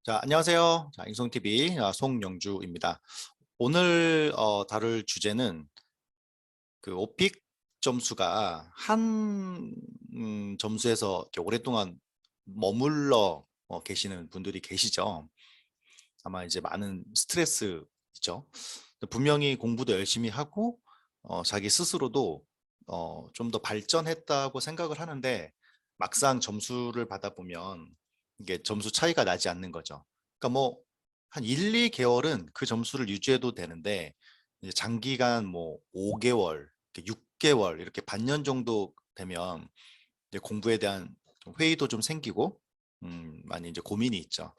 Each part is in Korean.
자, 안녕하세요. 자, 인성TV 송영주입니다. 오늘 다룰 주제는 그 오픽 점수가 한 점수에서 이렇게 오랫동안 머물러 계시는 분들이 계시죠. 아마 이제 많은 스트레스죠. 분명히 공부도 열심히 하고 자기 스스로도 좀 더 발전했다고 생각을 하는데 막상 점수를 받아보면 이게 점수 차이가 나지 않는 거죠. 그러니까 뭐 한 1, 2개월은 그 점수를 유지해도 되는데 이제 장기간 뭐 5개월, 6개월 이렇게 반년 정도 되면 이제 공부에 대한 좀 회의도 좀 생기고 많이 이제 고민이 있죠.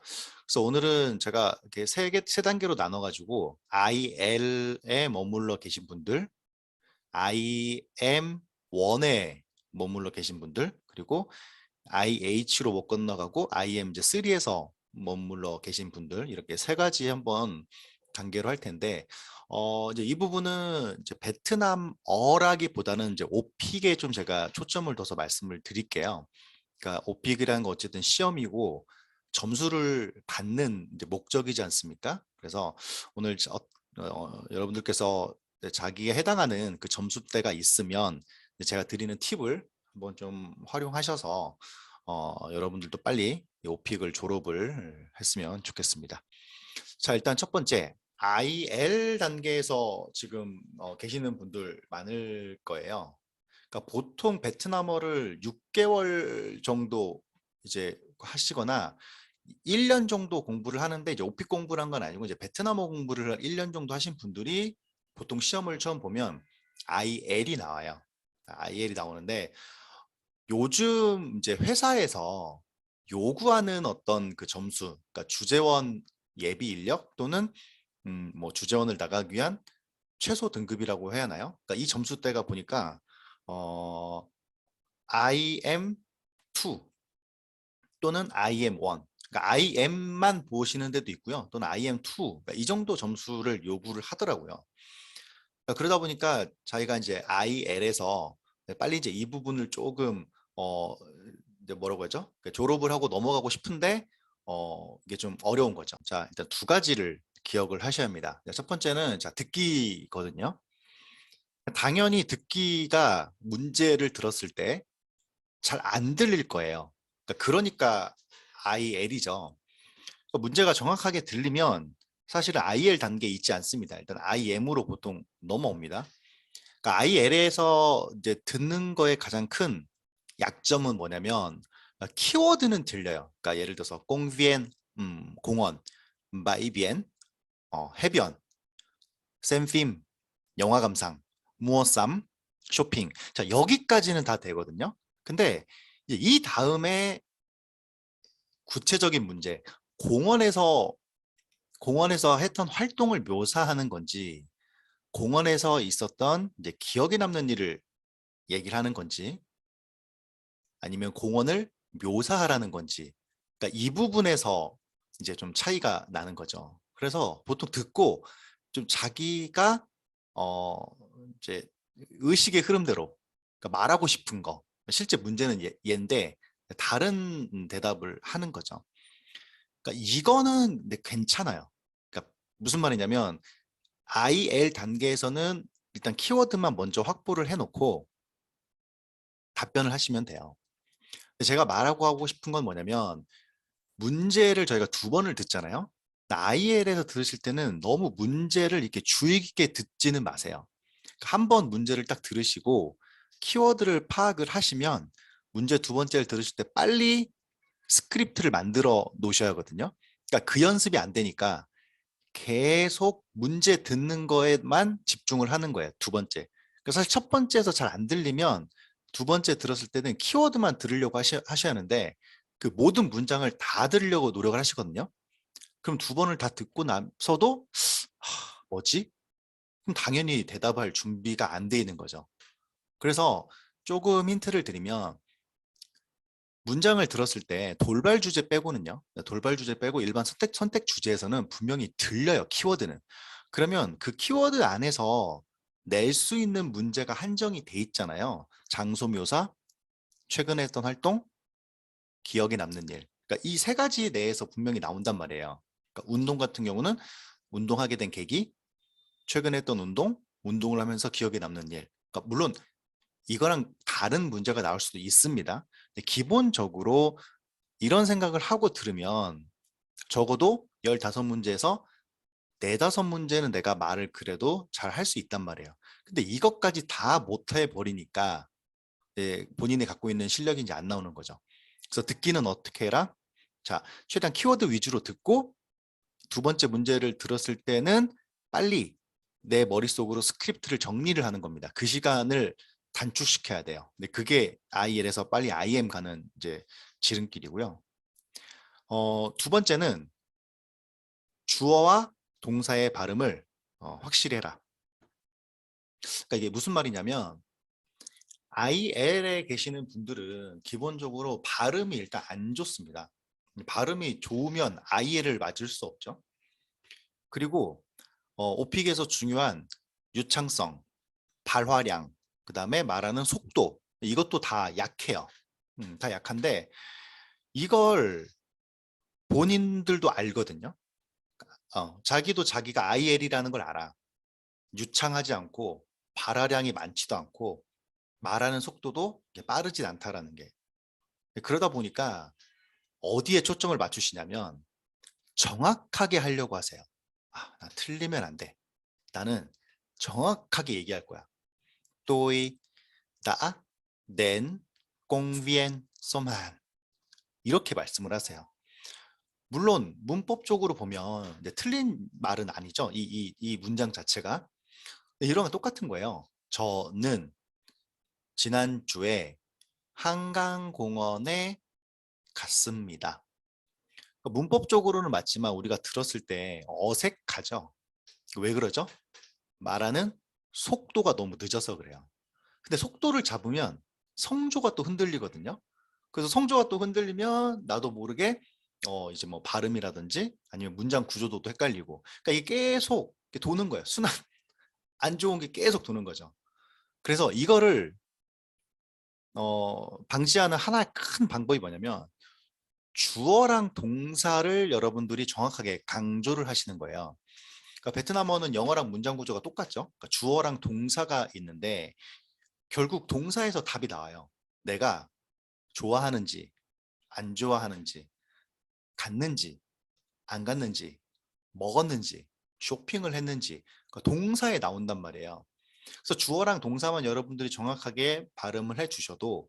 그래서 오늘은 제가 이렇게 세 단계로 나눠가지고 IL에 머물러 계신 분들, IM1에 머물러 계신 분들, 그리고 IH로 못 건너가고 IM 이제 3에서 머물러 계신 분들 이렇게 세 가지 한번 단계로 할 텐데 이제 이 부분은 이제 베트남어라기보다는 이제 오픽에 좀 제가 초점을 둬서 말씀을 드릴게요. 그러니까 오픽이라는 거 어쨌든 시험이고 점수를 받는 이제 목적이지 않습니까? 그래서 오늘 여러분들께서 자기에 해당하는 그 점수대가 있으면 제가 드리는 팁을 한번 좀 활용하셔서 여러분들도 빨리 이 오픽을 졸업을 했으면 좋겠습니다. 자, 일단 첫 번째 IL 단계에서 지금 계시는 분들 많을 거예요. 그러니까 보통 베트남어를 6개월 정도 이제 하시거나 1년 정도 공부를 하는데 이제 오픽 공부를 한 건 아니고 이제 베트남어 공부를 1년 정도 하신 분들이 보통 시험을 처음 보면 IL이 나와요. IL이 나오는데 요즘 이제 회사에서 요구하는 어떤 그 점수, 그러니까 주재원 예비 인력 또는 뭐 주재원을 나가기 위한 최소 등급이라고 해야 하나요? 그러니까 이 점수대가 보니까 어, IM2 또는 IM1, 그러니까 IM만 보시는 데도 있고요. 또는 IM2, 그러니까 이 정도 점수를 요구를 하더라고요. 그러니까 그러다 보니까 자기가 이제 IL에서 빨리 이제 이 부분을 조금 어 이제 뭐라고 하죠? 그러니까 졸업을 하고 넘어가고 싶은데 이게 좀 어려운 거죠. 자, 일단 두 가지를 기억을 하셔야 합니다. 첫 번째는 자 듣기거든요. 당연히 듣기가 문제를 들었을 때 잘 안 들릴 거예요. 그러니까 IL이죠. 문제가 정확하게 들리면 사실은 IL 단계에 있지 않습니다. 일단 IM으로 보통 넘어옵니다. 그러니까 IL에서 이제 듣는 거에 가장 큰 약점은 뭐냐면 키워드는 들려요. 그러니까 예를 들어서 공비엔 공원, 바이비엔 해변, 샘핌 영화 감상, 무어쌈 쇼핑. 자, 여기까지는 다 되거든요. 근데 이제 이 다음에 구체적인 문제, 공원에서 공원에서 했던 활동을 묘사하는 건지, 공원에서 있었던 이제 기억에 남는 일을 얘기를 하는 건지, 아니면 공원을 묘사하라는 건지, 그러니까 이 부분에서 이제 좀 차이가 나는 거죠. 그래서 보통 듣고 좀 자기가 어 이제 의식의 흐름대로 그러니까 말하고 싶은 거, 실제 문제는 얘인데 다른 대답을 하는 거죠. 그러니까 이거는 근데 괜찮아요. 그러니까 무슨 말이냐면 IL 단계에서는 일단 키워드만 먼저 확보를 해놓고 답변을 하시면 돼요. 제가 말하고 하고 싶은 건 뭐냐면 문제를 저희가 두 번을 듣잖아요. IL에서 들으실 때는 너무 문제를 이렇게 주의 깊게 듣지는 마세요. 한 번 문제를 딱 들으시고 키워드를 파악을 하시면 문제 두 번째를 들으실 때 빨리 스크립트를 만들어 놓으셔야 하거든요. 그러니까 그 연습이 안 되니까 계속 문제 듣는 거에만 집중을 하는 거예요. 두 번째. 그래서 사실 첫 번째에서 잘 안 들리면 두 번째 들었을 때는 키워드만 들으려고 하셔야 하는데 그 모든 문장을 다 들으려고 노력을 하시거든요. 그럼 두 번을 다 듣고 나서도 뭐지? 그럼 당연히 대답할 준비가 안 돼 있는 거죠. 그래서 조금 힌트를 드리면 문장을 들었을 때 돌발 주제 빼고는요. 돌발 주제 빼고 일반 선택 주제에서는 분명히 들려요. 키워드는. 그러면 그 키워드 안에서 낼 수 있는 문제가 한정이 돼 있잖아요. 장소 묘사, 최근에 했던 활동, 기억에 남는 일. 그러니까 이 세 가지 내에서 분명히 나온단 말이에요. 그러니까 운동 같은 경우는 운동하게 된 계기, 최근에 했던 운동, 운동을 하면서 기억에 남는 일. 그러니까 물론 이거랑 다른 문제가 나올 수도 있습니다. 근데 기본적으로 이런 생각을 하고 들으면 적어도 15문제에서 4~5문제는 내가 말을 그래도 잘 할 수 있단 말이에요. 근데 이것까지 다 못해 버리니까 본인이 갖고 있는 실력이 이제 안 나오는 거죠. 그래서 듣기는 어떻게 해라? 자, 최대한 키워드 위주로 듣고 두 번째 문제를 들었을 때는 빨리 내 머릿속으로 스크립트를 정리를 하는 겁니다. 그 시간을 단축시켜야 돼요. 근데 그게 IL에서 빨리 IM 가는 이제 지름길이고요. 두 번째는 주어와 동사의 발음을 확실히 해라. 그러니까 이게 무슨 말이냐면 IL에 계시는 분들은 기본적으로 발음이 일단 안 좋습니다. 발음이 좋으면 IL을 맞을 수 없죠. 그리고 오픽에서 중요한 유창성, 발화량, 그 다음에 말하는 속도 이것도 다 약해요. 다 약한데 이걸 본인들도 알거든요. 자기도 자기가 IL이라는 걸 알아. 유창하지 않고 발화량이 많지도 않고 말하는 속도도 빠르진 않다라는 게. 그러다 보니까 어디에 초점을 맞추시냐면 정확하게 하려고 하세요. 나 틀리면 안 돼. 나는 정확하게 얘기할 거야. Tôi đã đến công viên Soman 이렇게 말씀을 하세요. 물론 문법적으로 보면 틀린 말은 아니죠. 이 문장 자체가. 이런 건 똑같은 거예요. 저는 지난주에 한강공원에 갔습니다. 문법적으로는 맞지만 우리가 들었을 때 어색하죠. 왜 그러죠? 말하는 속도가 너무 늦어서 그래요. 근데 속도를 잡으면 성조가 또 흔들리거든요. 그래서 성조가 또 흔들리면 나도 모르게 이제 뭐 발음이라든지 아니면 문장 구조도 또 헷갈리고. 그러니까 이게 계속 이렇게 도는 거예요. 순환 안 좋은 게 계속 도는 거죠. 그래서 이거를 방지하는 하나의 큰 방법이 뭐냐면 주어랑 동사를 여러분들이 정확하게 강조를 하시는 거예요. 그러니까 베트남어는 영어랑 문장 구조가 똑같죠. 그러니까 주어랑 동사가 있는데 결국 동사에서 답이 나와요. 내가 좋아하는지 안 좋아하는지 갔는지 안 갔는지 먹었는지 쇼핑을 했는지 그러니까 동사에 나온단 말이에요. 그래서 주어랑 동사만 여러분들이 정확하게 발음을 해주셔도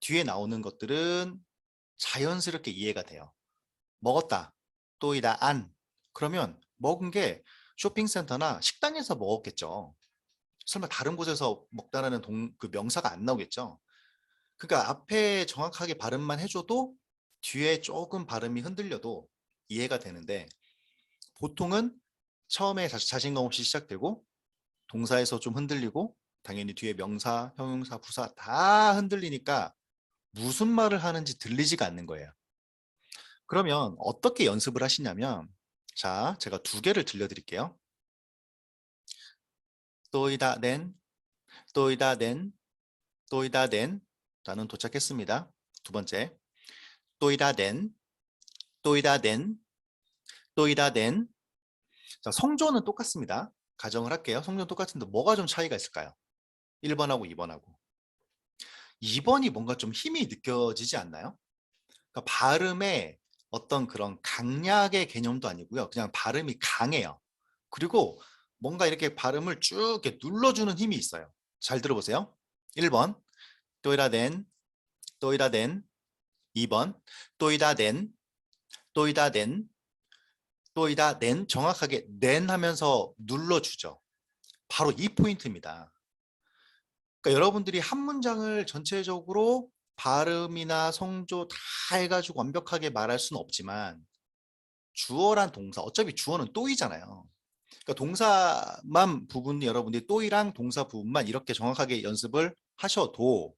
뒤에 나오는 것들은 자연스럽게 이해가 돼요. 먹었다. 또이다 안. 그러면 먹은 게 쇼핑센터나 식당에서 먹었겠죠. 설마 다른 곳에서 먹다라는 그 명사가 안 나오겠죠. 그러니까 앞에 정확하게 발음만 해줘도 뒤에 조금 발음이 흔들려도 이해가 되는데 보통은 처음에 자신감 없이 시작되고 동사에서 좀 흔들리고 당연히 뒤에 명사, 형용사, 부사 다 흔들리니까 무슨 말을 하는지 들리지가 않는 거예요. 그러면 어떻게 연습을 하시냐면 자, 제가 2개를 들려드릴게요. 또이다 낸, 또이다 낸, 또이다 낸. 저는 도착했습니다. 2번째. 또이다 낸, 또이다 낸, 또이다 낸. 자, 성조는 똑같습니다. 가정을 할게요. 성조는 똑같은데 뭐가 좀 차이가 있을까요? 1번하고 2번하고. 2번이 뭔가 좀 힘이 느껴지지 않나요? 그러니까 발음에 어떤 그런 강약의 개념도 아니고요. 그냥 발음이 강해요. 그리고 뭔가 이렇게 발음을 쭉 이렇게 눌러주는 힘이 있어요. 잘 들어보세요. 1번 또이라덴 또이라덴 2번 또이다덴 또이다덴 또이다덴 정확하게 낸 하면서 눌러주죠. 바로 이 포인트입니다. 그러니까 여러분들이 한 문장을 전체적으로 발음이나 성조 다 해가지고 완벽하게 말할 수는 없지만 주어란 동사 어차피 주어는 또이잖아요. 그러니까 동사만 부분이 여러분들이 또이랑 동사 부분만 이렇게 정확하게 연습을 하셔도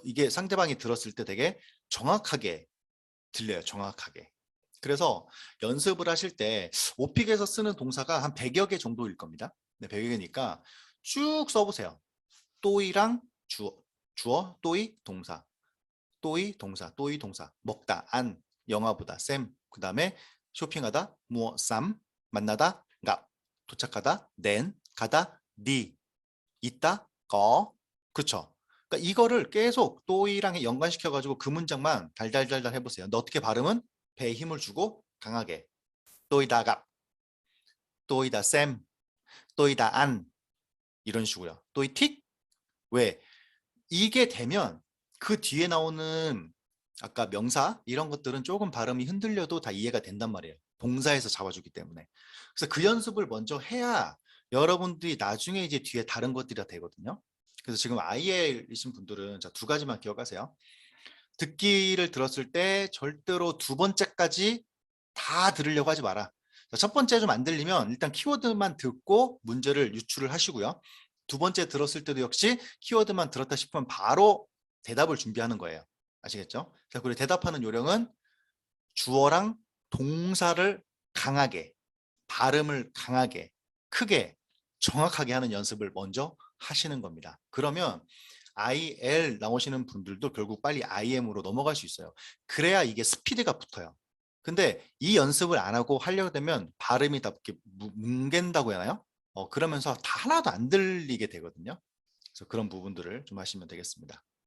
이게 상대방이 들었을 때 되게 정확하게 들려요. 정확하게. 그래서 연습을 하실 때 오픽에서 쓰는 동사가 한 100여 개 정도일 겁니다. 네, 100여 개니까 쭉 써보세요. 또이랑 주어, 또이 동사, 또이 동사, 또이 동사, 먹다, 안 영화보다 쌤, 그 다음에 쇼핑하다 뭐 쌈, 만나다 가, 도착하다 낸, 가다 니, 있다 거. 그쵸? 그러니까 이거를 계속 또이랑 연관시켜 가지고 그 문장만 달달달달 해보세요. 너 어떻게 발음은 배에 힘을 주고 강하게 또이다가, 또이다 쌤, 또이다 안, 이런 식으로요. 또이 틱. 왜? 이게 되면 그 뒤에 나오는 아까 명사 이런 것들은 조금 발음이 흔들려도 다 이해가 된단 말이에요. 동사에서 잡아주기 때문에. 그래서 그 연습을 먼저 해야 여러분들이 나중에 이제 뒤에 다른 것들이 다 되거든요. 그래서 지금 IEL이신 분들은 자, 두 가지만 기억하세요. 듣기를 들었을 때 절대로 두 번째까지 다 들으려고 하지 마라. 첫 번째 좀 안 들리면 일단 키워드만 듣고 문제를 유출을 하시고요. 두 번째 들었을 때도 역시 키워드만 들었다 싶으면 바로 대답을 준비하는 거예요. 아시겠죠? 자, 그리고 대답하는 요령은 주어랑 동사를 강하게, 발음을 강하게, 크게, 정확하게 하는 연습을 먼저 하시는 겁니다. 그러면 IL 나오시는 분들도 결국 빨리 IM으로 넘어갈 수 있어요. 그래야 이게 스피드가 붙어요. 근데 이 연습을 안 하고 하려고 되면 발음이 다 이렇게 뭉갠다고 해야 하나요? 그러면서 다 하나도 안 들리게 되거든요. 그래서 그런 부분들을 좀 하시면 되겠습니다.